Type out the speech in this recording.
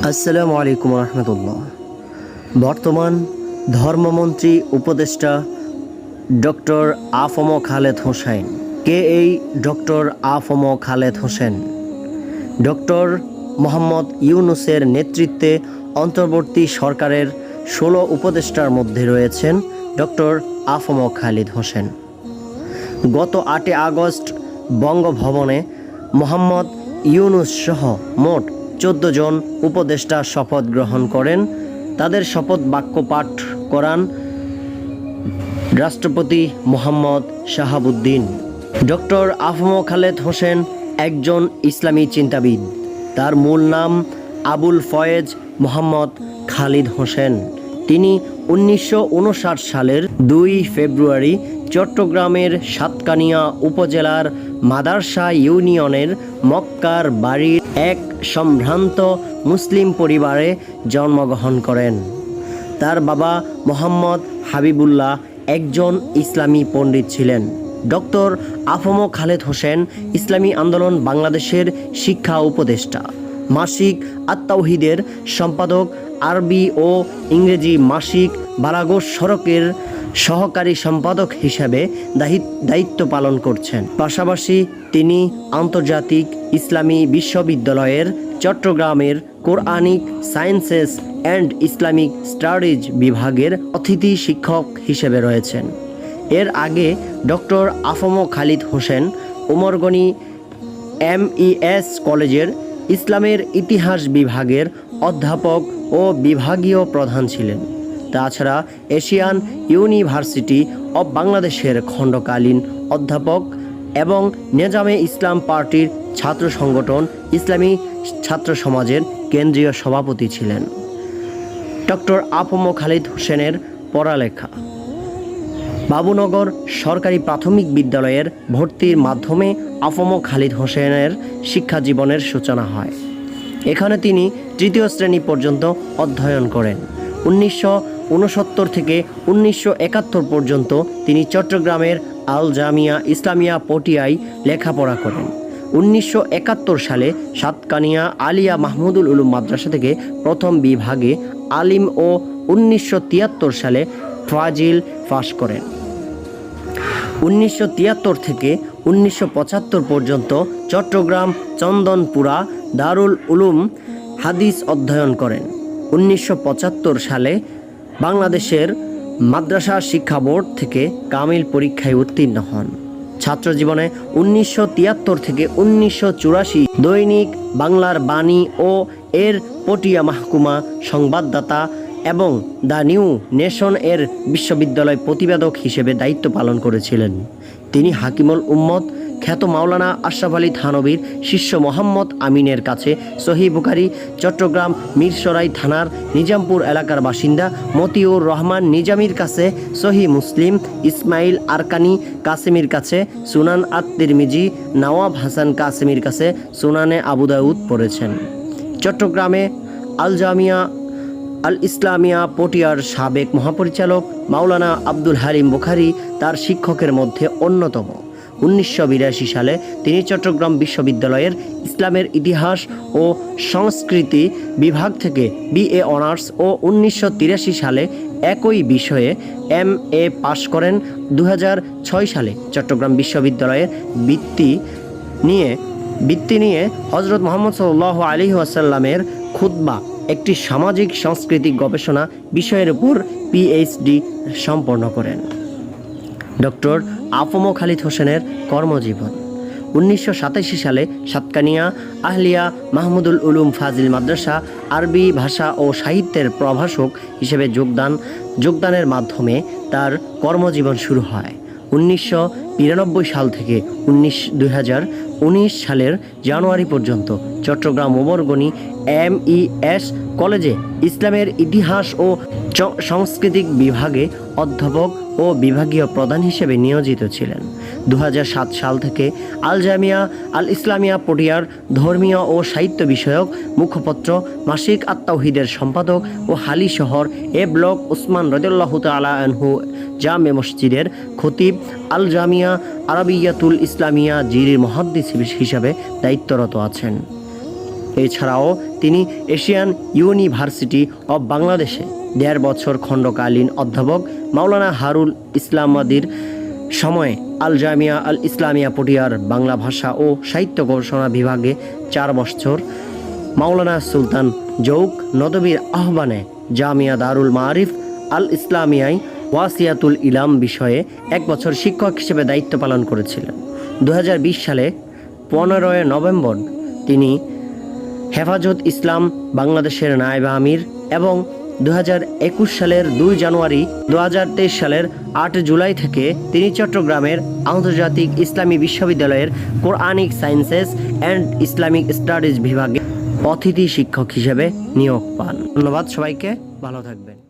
আসসালামু আলাইকুম রহমতুল্লাহ। বর্তমান ধর্মমন্ত্রী উপদেষ্টা ডক্টর আ.ফ.ম. খালেদ হোসেন। কে এই ডক্টর আ.ফ.ম. খালেদ হোসেন? ডক্টর মোহাম্মদ ইউনূসের নেতৃত্বে অন্তর্বর্তী সরকারের ১৬ উপদেষ্টার মধ্যে রয়েছেন ডক্টর আ.ফ.ম. খালেদ হোসেন। গত ৮ আগস্ট বঙ্গভবনে মোহাম্মদ ইউনূস সহ মোট ১৪ জন উপদেষ্টা শপথ গ্রহণ করেন। তাদের শপথ বাক্য পাঠ করান রাষ্ট্রপতি মোহাম্মদ শাহাবুদ্দিন। ডক্টর আ.ফ.ম. খালেদ হোসেন একজন ইসলামী চিন্তাবিদ। তার মূল নাম আবুল ফয়েজ মোহাম্মদ খালিদ হোসেন। তিনি ১৯৫৯ সালের ২ ফেব্রুয়ারি চট্টগ্রামের সাতকানিয়া উপজেলার মাদারসা ইউনিয়নের মক্কার বাড়ির এক সম্ভ্রান্ত মুসলিম পরিবারে জন্মগ্রহণ করেন। তার বাবা মোহাম্মদ হাবিবুল্লাহ একজন ইসলামী পণ্ডিত ছিলেন। ডক্টর আ.ফ.ম. খালেদ হোসেন ইসলামী আন্দোলন বাংলাদেশের শিক্ষা উপদেষ্টা, মাসিক আত-তাওহীদের সম্পাদক, আরবি ও ইংরেজি মাসিক বালাগত সড়কের সহকারী সম্পাদক হিসেবে দায়িত্ব পালন করছেন। পাশাপাশি তিনি আন্তর্জাতিক ইসলামী বিশ্ববিদ্যালয়ের চট্টগ্রামের Quranic sciences and Islamic studies বিভাগের অতিথি শিক্ষক হিসেবে রয়েছেন। এর আগে ডক্টর আ.ফ.ম. খালিদ হোসেন উমরগনি এমইএস কলেজের ইসলামের ইতিহাস বিভাগের অধ্যাপক ও বিভাগীয় প্রধান ছিলেন। তাছাড়া এশিয়ান ইউনিভার্সিটি অব বাংলাদেশের খণ্ডকালীন অধ্যাপক এবং নেজামে ইসলাম পার্টির ছাত্র সংগঠন ইসলামী ছাত্র সমাজের কেন্দ্রীয় সভাপতি ছিলেন। ডক্টর আ.ফ.ম. খালিদ হোসেনের পড়ালেখা বাবুনগর সরকারি প্রাথমিক বিদ্যালয়ের ভর্তির মাধ্যমে আ.ফ.ম. খালিদ হোসেনের শিক্ষা জীবনের সূচনা হয়। এখানে তিনি ৩য় শ্রেণী পর্যন্ত অধ্যয়ন করেন। ১৯৬৯ থেকে ১৯৭১ পর্যন্ত তিনি চট্টগ্রামের আল জামিয়া ইসলামিয়া পটিয়ায় লেখাপড়া করেন। ১৯৭১ সালে সাতকানিয়া আলিয়া মাহমুদুল উলুম মাদ্রাসা থেকে প্রথম বিভাগে আলিম ও ১৯৭৩ সালে ফাজিল পাশ করেন। ১৯৭৩ থেকে ১৯৭৫ পর্যন্ত চট্টগ্রাম চন্দনপুরা দারুল উলুম হাদিস অধ্যয়ন করেন। ১৯৭৫ সালে বাংলাদেশের মাদ্রাসা শিক্ষা বোর্ড থেকে কামিল পরীক্ষায় উত্তীর্ণ হন। ছাত্রজীবনে ১৯৭৩ থেকে ১৯৮৪ দৈনিক বাংলার বাণী ও এর পটিয়া মাহকুমা সংবাদদাতা এবং দ্য নিউ নেশন এর বিশ্ববিদ্যালয় প্রতিবেদক হিসেবে দায়িত্ব পালন করেছিলেন। তিনি হাকিমুল উম্মত খ্যাত মাওলানা আশরাফ আলী থানবীর শিষ্য মোহাম্মদ আমিনের কাছে সহিহ বুখারী, চট্টগ্রাম মিরসরাই থানার নিজামপুর এলাকার বাসিন্দা মতিউর রহমান নিজামীর কাছে সহিহ মুসলিম, ইসমাইল আরকানি কাসেমির কাছে সুনান আত-তিরমিজি, নওয়াব হাসান কাসেমির কাছে সুনানে আবু দাউদ পড়েছেন। চট্টগ্রামে আল জামিয়া আল ইসলামিয়া পটিয়ার সাবেক মহাপরিচালক মাওলানা আব্দুল হালিম বুখারী তার শিক্ষকের মধ্যে অন্যতম। ১৯৮২ সালে তিনি চট্টগ্রাম বিশ্ববিদ্যালয়ের ইসলামের ইতিহাস ও সংস্কৃতি বিভাগ থেকে বিএ অনার্স ও ১৯৮৩ সালে একই বিষয়ে এমএ পাশ করেন। ২০০৬ সালে চট্টগ্রাম বিশ্ববিদ্যালয়ের বৃত্তি নিয়ে হযরত মুহাম্মদ সাল্লাল্লাহু আলাইহি ওয়াসাল্লামের খুতবা একটি সামাজিক সাংস্কৃতিক গবেষণা বিষয়ের উপর পিএইচডি সম্পন্ন করেন। ডক্টর আ.ফ.ম. খালিদ হোসেনের কর্মজীবন ১৯৮৭ সালে সাতকানিয়া আহলিয়া মাহমুদুল উলুম ফাজিল মাদ্রাসা আরবি ভাষা ও সাহিত্যের প্রভাষক হিসেবে যোগদানের মাধ্যমে তার কর্মজীবন শুরু হয়। ১৯৯২ সাল থেকে ২০১৯ সালের জানুয়ারি পর্যন্ত চট্টগ্রাম উমরগনি এমইএস কলেজে ইসলামের ইতিহাস ও সাংস্কৃতিক বিভাগে অধ্যাপক ও বিভাগীয় প্রধান হিসেবে নিয়োজিত ছিলেন। ২০০৭ সাল থেকে আল জামিয়া আল ইসলামিয়া পটিয়ার ধর্মীয় ও সাহিত্য বিষয়ক মুখপত্র, মাসিক আত-তাওহীদের সম্পাদক ও হালি শহর এ ব্লক উসমান রাদিয়াল্লাহু তাআলা আনহু জামে মসজিদের খতিব, আল জামিয়া আরাবিয়াতুল ইসলামিয়া জিরির মুহাদ্দিস হিসাবে দায়িত্বরত আছেন। এছাড়াও তিনি এশিয়ান ইউনিভার্সিটি অব বাংলাদেশে 1.5 বছর খণ্ডকালীন অধ্যাপক মাওলানা হারুল ইসলামাদির সময়ে আল জামিয়া আল ইসলামিয়া পটিয়ার বাংলা ভাষা ও সাহিত্য গবেষণা বিভাগে 4 বছর, মাওলানা সুলতান জৌক নদবীর আহ্বানে জামিয়া দারুল মাআরিফ আল ইসলামিয়ায় ওয়াসিয়াতুল ইলাম বিষয়ে 1 বছর শিক্ষক হিসেবে দায়িত্ব পালন করেছিলেন। 2020 সালে 15 নভেম্বর তিনি হেফাজত ইসলাম বাংলাদেশের নায়েব আমির এবং 2021 সালের 2 জানুয়ারি 2023 সালের 8 জুলাই থেকে তিনি চট্টগ্রামের আন্তর্জাতিক ইসলামী বিশ্ববিদ্যালয়ের Quranic sciences and Islamic studies বিভাগে অতিথি শিক্ষক হিসেবে নিয়োগ পান। ধন্যবাদ সবাইকে, ভালো থাকবেন।